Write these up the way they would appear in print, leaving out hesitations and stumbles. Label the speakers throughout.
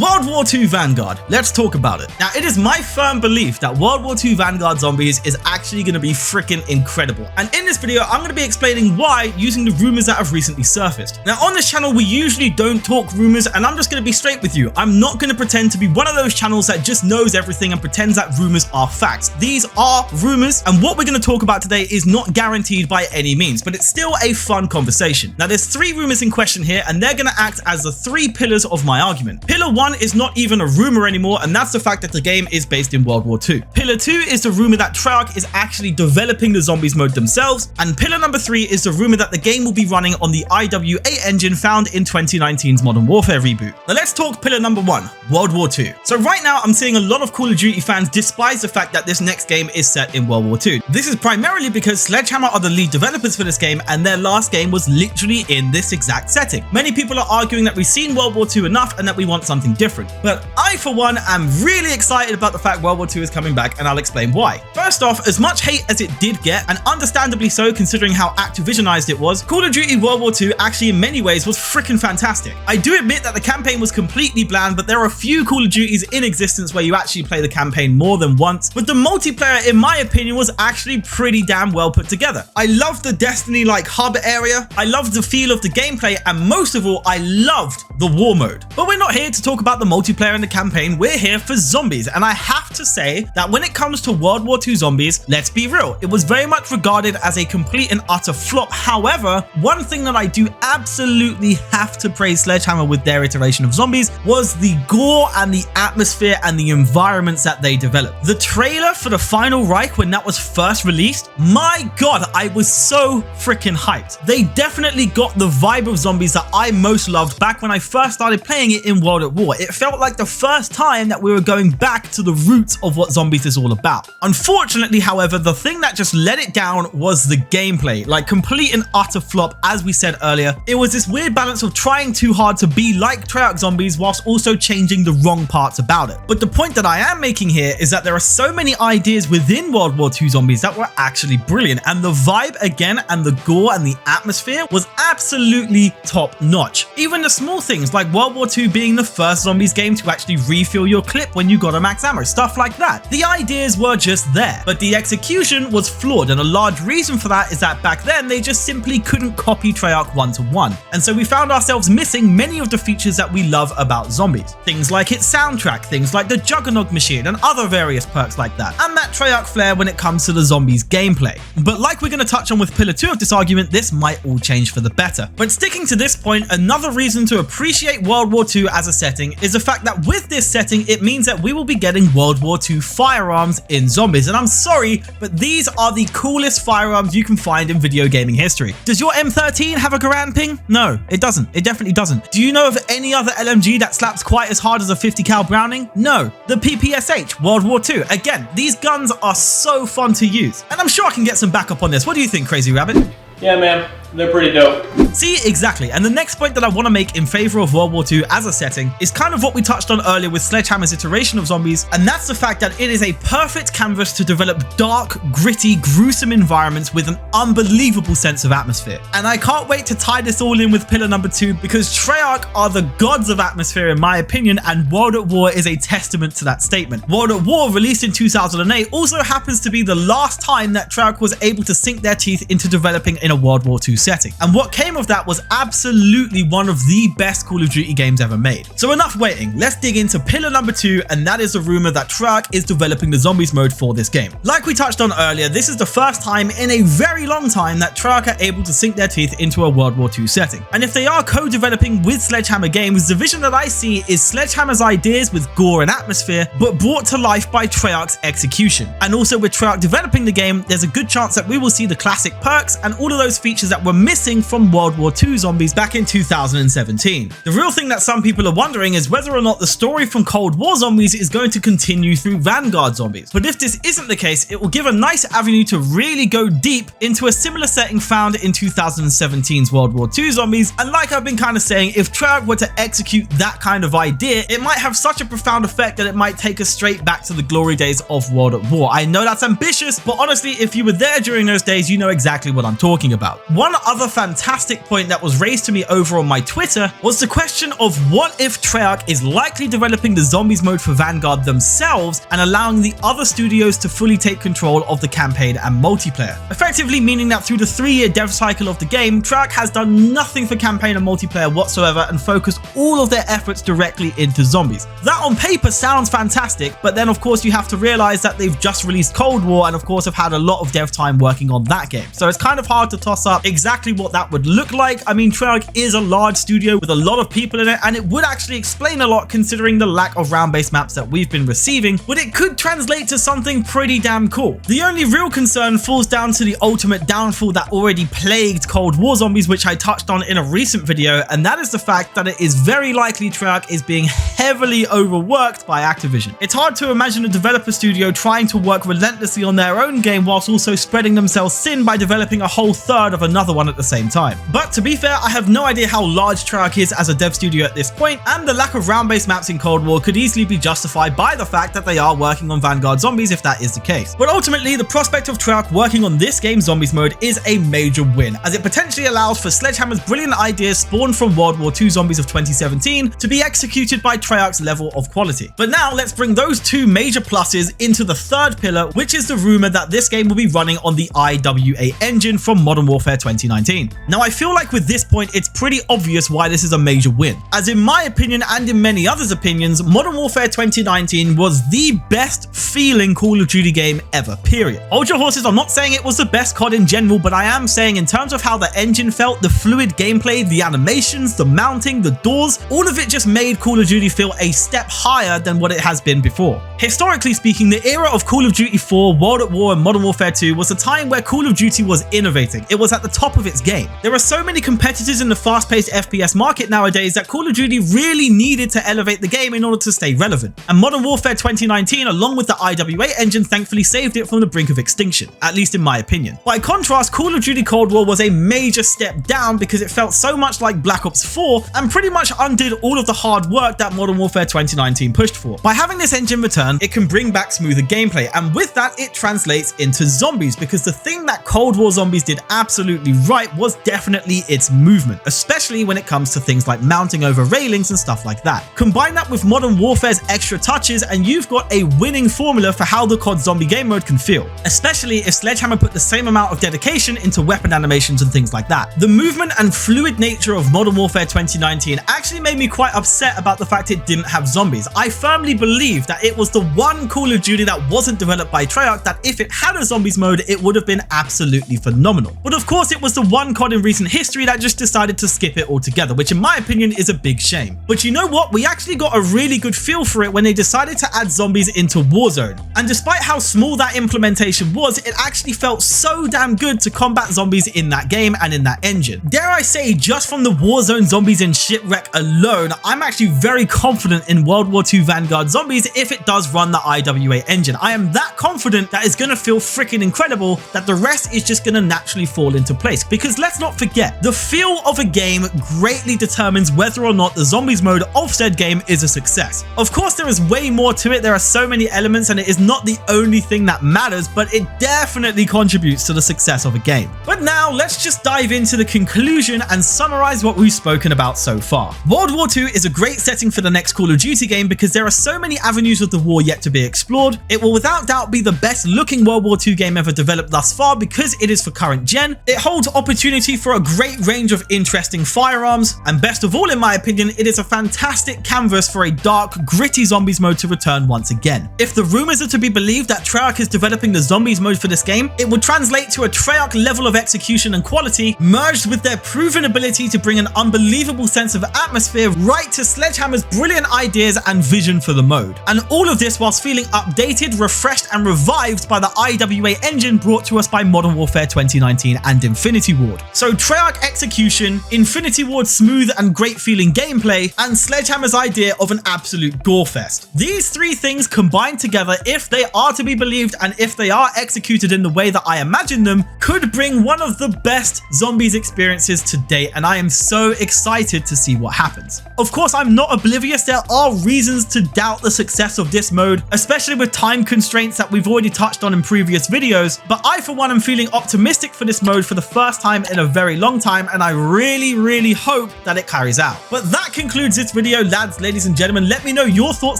Speaker 1: World War II Vanguard. Let's talk about it. Now, it is my firm belief that World War II Vanguard Zombies is actually going to be freaking incredible. And in this video, I'm going to be explaining why using the rumors that have recently surfaced. Now, on this channel, we usually don't talk rumors, and I'm just going to be straight with you. I'm not going to pretend to be one of those channels that just knows everything and pretends that rumors are facts. These are rumors, and what we're going to talk about today is not guaranteed by any means, but it's still a fun conversation. Now, there's 3 rumors in question here, and they're going to act as the 3 pillars of my argument. Pillar 1 is not even a rumor anymore, and that's the fact that the game is based in World War II. Pillar 2 is the rumor that Treyarch is actually developing the Zombies mode themselves, and pillar number 3 is the rumor that the game will be running on the IWA engine found in 2019's Modern Warfare reboot. Now let's talk pillar number 1, World War II. So right now I'm seeing a lot of Call of Duty fans despise the fact that this next game is set in World War II. This is primarily because Sledgehammer are the lead developers for this game, and their last game was literally in this exact setting. Many people are arguing that we've seen World War II enough and that we want something different. But I, for one, am really excited about the fact World War II is coming back, and I'll explain why. First off, as much hate as it did get, and understandably so considering how Activisionized it was, Call of Duty World War II actually in many ways was freaking fantastic. I do admit that the campaign was completely bland, but there are a few Call of Duties in existence where you actually play the campaign more than once, but the multiplayer, in my opinion, was actually pretty damn well put together. I loved the Destiny-like hub area, I loved the feel of the gameplay, and most of all, I loved the war mode. But we're not here to talk about the multiplayer and the campaign, we're here for zombies, and I have to say that when it comes to World War II Zombies, let's be real, it was very much regarded as a complete and utter flop. However, one thing that I do absolutely have to praise Sledgehammer with their iteration of Zombies was the gore and the atmosphere and the environments that they developed. The trailer for the Final Reich, when that was first released, my god, I was so freaking hyped. They definitely got the vibe of Zombies that I most loved back when I first started playing it in World at War. It felt like the first time that we were going back to the roots of what Zombies is all about. Unfortunately, however, the thing that just let it down was the gameplay. Like, complete and utter flop, as we said earlier. It was this weird balance of trying too hard to be like Treyarch Zombies whilst also changing the wrong parts about it. But the point that I am making here is that there are so many ideas within World War II Zombies that were actually brilliant, and the vibe again and the gore and the atmosphere was absolutely top notch. Even the small things like World War II being the first Zombies game to actually refill your clip when you got a max ammo, stuff like that. The ideas were just there, but the execution was flawed, and a large reason for that is that back then they just simply couldn't copy Treyarch one-to-one, and so we found ourselves missing many of the features that we love about Zombies. Things like its soundtrack, things like the Juggernog machine and other various perks like that, and that Treyarch flair when it comes to the Zombies gameplay. But like we're going to touch on with pillar 2 of this argument, this might all change for the better. But sticking to this point, another reason to appreciate World War II as a setting is the fact that with this setting, it means that we will be getting World War II firearms in Zombies. And I'm sorry, but these are the coolest firearms you can find in video gaming history. Does your M13 have a Garand ping? No, it doesn't. It definitely doesn't. Do you know of any other LMG that slaps quite as hard as a 50 cal Browning? No. The PPSH, World War II. Again, these guns are so fun to use. And I'm sure I can get some backup on this. What do you think, Crazy Rabbit?
Speaker 2: Yeah, man. They're pretty dope.
Speaker 1: See, exactly. And the next point that I want to make in favor of World War II as a setting is kind of what we touched on earlier with Sledgehammer's iteration of Zombies, and that's the fact that it is a perfect canvas to develop dark, gritty, gruesome environments with an unbelievable sense of atmosphere. And I can't wait to tie this all in with pillar number 2, because Treyarch are the gods of atmosphere in my opinion, and World at War is a testament to that statement. World at War, released in 2008, also happens to be the last time that Treyarch was able to sink their teeth into developing in a World War II setting. And what came of that was absolutely one of the best Call of Duty games ever made. So enough waiting, let's dig into pillar number 2, and that is the rumor that Treyarch is developing the Zombies mode for this game. Like we touched on earlier, this is the first time in a very long time that Treyarch are able to sink their teeth into a World War II setting. And if they are co-developing with Sledgehammer Games, the vision that I see is Sledgehammer's ideas with gore and atmosphere, but brought to life by Treyarch's execution. And also with Treyarch developing the game, there's a good chance that we will see the classic perks and all of those features that were missing from World War II Zombies back in 2017. The real thing that some people are wondering is whether or not the story from Cold War Zombies is going to continue through Vanguard Zombies. But if this isn't the case, it will give a nice avenue to really go deep into a similar setting found in 2017's World War II Zombies. And like I've been kind of saying, if Treyarch were to execute that kind of idea, it might have such a profound effect that it might take us straight back to the glory days of World at War. I know that's ambitious, but honestly, if you were there during those days, you know exactly what I'm talking talking about. One other fantastic point that was raised to me over on my Twitter was the question of what if Treyarch is likely developing the zombies mode for Vanguard themselves and allowing the other studios to fully take control of the campaign and multiplayer. Effectively meaning that through the 3-year dev cycle of the game, Treyarch has done nothing for campaign and multiplayer whatsoever and focused all of their efforts directly into zombies. That on paper sounds fantastic, but then of course you have to realize that they've just released Cold War and of course have had a lot of dev time working on that game. So it's kind of hard to toss up exactly what that would look like. I mean, Treyarch is a large studio with a lot of people in it, and it would actually explain a lot considering the lack of round-based maps that we've been receiving, but it could translate to something pretty damn cool. The only real concern falls down to the ultimate downfall that already plagued Cold War Zombies, which I touched on in a recent video, and that is the fact that it is very likely Treyarch is being heavily overworked by Activision. It's hard to imagine a developer studio trying to work relentlessly on their own game whilst also spreading themselves thin by developing a whole third of another one at the same time. But to be fair, I have no idea how large Treyarch is as a dev studio at this point, and the lack of round-based maps in Cold War could easily be justified by the fact that they are working on Vanguard Zombies if that is the case. But ultimately, the prospect of Treyarch working on this game's zombies mode is a major win, as it potentially allows for Sledgehammer's brilliant ideas spawned from World War II Zombies of 2017 to be executed by Treyarch's level of quality. But now let's bring those two major pluses into the third pillar, which is the rumor that this game will be running on the IWA engine from Modern Warfare 2019. Now I feel like with this point it's pretty obvious why this is a major win, as in my opinion and in many others' opinions, Modern Warfare 2019 was the best feeling Call of Duty game ever, period. Hold your horses, I'm not saying it was the best COD in general, but I am saying in terms of how the engine felt, the fluid gameplay, the animations, the mounting, the doors, all of it just made Call of Duty feel a step higher than what it has been before. Historically speaking, the era of Call of Duty 4, World at War and Modern Warfare 2 was a time where Call of Duty was innovating. It was at the top of its game. There are so many competitors in the fast-paced FPS market nowadays that Call of Duty really needed to elevate the game in order to stay relevant. And Modern Warfare 2019, along with the IWA engine, thankfully saved it from the brink of extinction, at least in my opinion. By contrast, Call of Duty Cold War was a major step down because it felt so much like Black Ops 4 and pretty much undid all of the hard work that Modern Warfare 2019 pushed for. By having this engine return, it can bring back smoother gameplay, and with that it translates into zombies, because the thing that Cold War Zombies did absolutely right was definitely its movement, especially when it comes to things like mounting over railings and stuff like that. Combine that with Modern Warfare's extra touches and you've got a winning formula for how the COD zombie game mode can feel, especially if Sledgehammer put the same amount of dedication into weapon animations and things like that. The movement and fluid nature of Modern Warfare 2019 actually made me quite upset about the fact it didn't have zombies. I firmly believe that it was the one Call of Duty that wasn't developed by Treyarch that if it had a zombies mode, it would have been absolutely phenomenal. But of course, it was the one COD in recent history that just decided to skip it altogether, which in my opinion is a big shame. But you know what? We actually got a really good feel for it when they decided to add zombies into Warzone. And despite how small that implementation was, it actually felt so damn good to combat zombies in that game and in that engine. Dare I say, just from the Warzone zombies in Shipwreck alone, I'm actually very confident in World War II Vanguard Zombies if it does run the IWA engine. I am that confident that it's going to feel freaking incredible, that the rest is just going to naturally fall into place. Because let's not forget, the feel of a game greatly determines whether or not the zombies mode of said game is a success. Of course, there is way more to it. There are so many elements and it is not the only thing that matters, but it definitely contributes to the success of a game. But now let's just dive into the conclusion and summarize what we've spoken about so far. World War II is a great setting for the next Call of Duty game because there are so many avenues of the war yet to be explored. It will without doubt be the best looking World War II game ever developed thus far because it is for current gen. It holds opportunity for a great range of interesting firearms, and best of all in my opinion, it is a fantastic canvas for a dark, gritty zombies mode to return once again. If the rumors are to be believed that Treyarch is developing the zombies mode for this game, it would translate to a Treyarch level of execution and quality merged with their proven ability to bring an unbelievable sense of atmosphere right to Sledgehammer's brilliant ideas and vision for the mode. And all of this whilst feeling updated, refreshed and revived by the IWA engine brought to us by Modern Warfare 2019 and Infinity Ward. So Treyarch execution, Infinity Ward's smooth and great feeling gameplay, and Sledgehammer's idea of an absolute gore fest. These three things combined together, if they are to be believed and if they are executed in the way that I imagine them, could bring one of the best zombies experiences to date, and I am so excited to see what happens. Of course, I'm not oblivious there are reasons to doubt the success of this mode, especially with time constraints that we've already touched on in previous videos, but I for one am feeling optimistic for this this mode for the first time in a very long time, and I really hope that it carries out. But that concludes this video, lads, ladies and gentlemen. Let me know your thoughts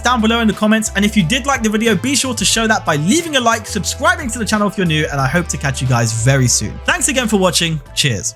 Speaker 1: down below in the comments, and if you did like the video, be sure to show that by leaving a like, subscribing to the channel if you're new, and I hope to catch you guys very soon. Thanks again for watching. Cheers.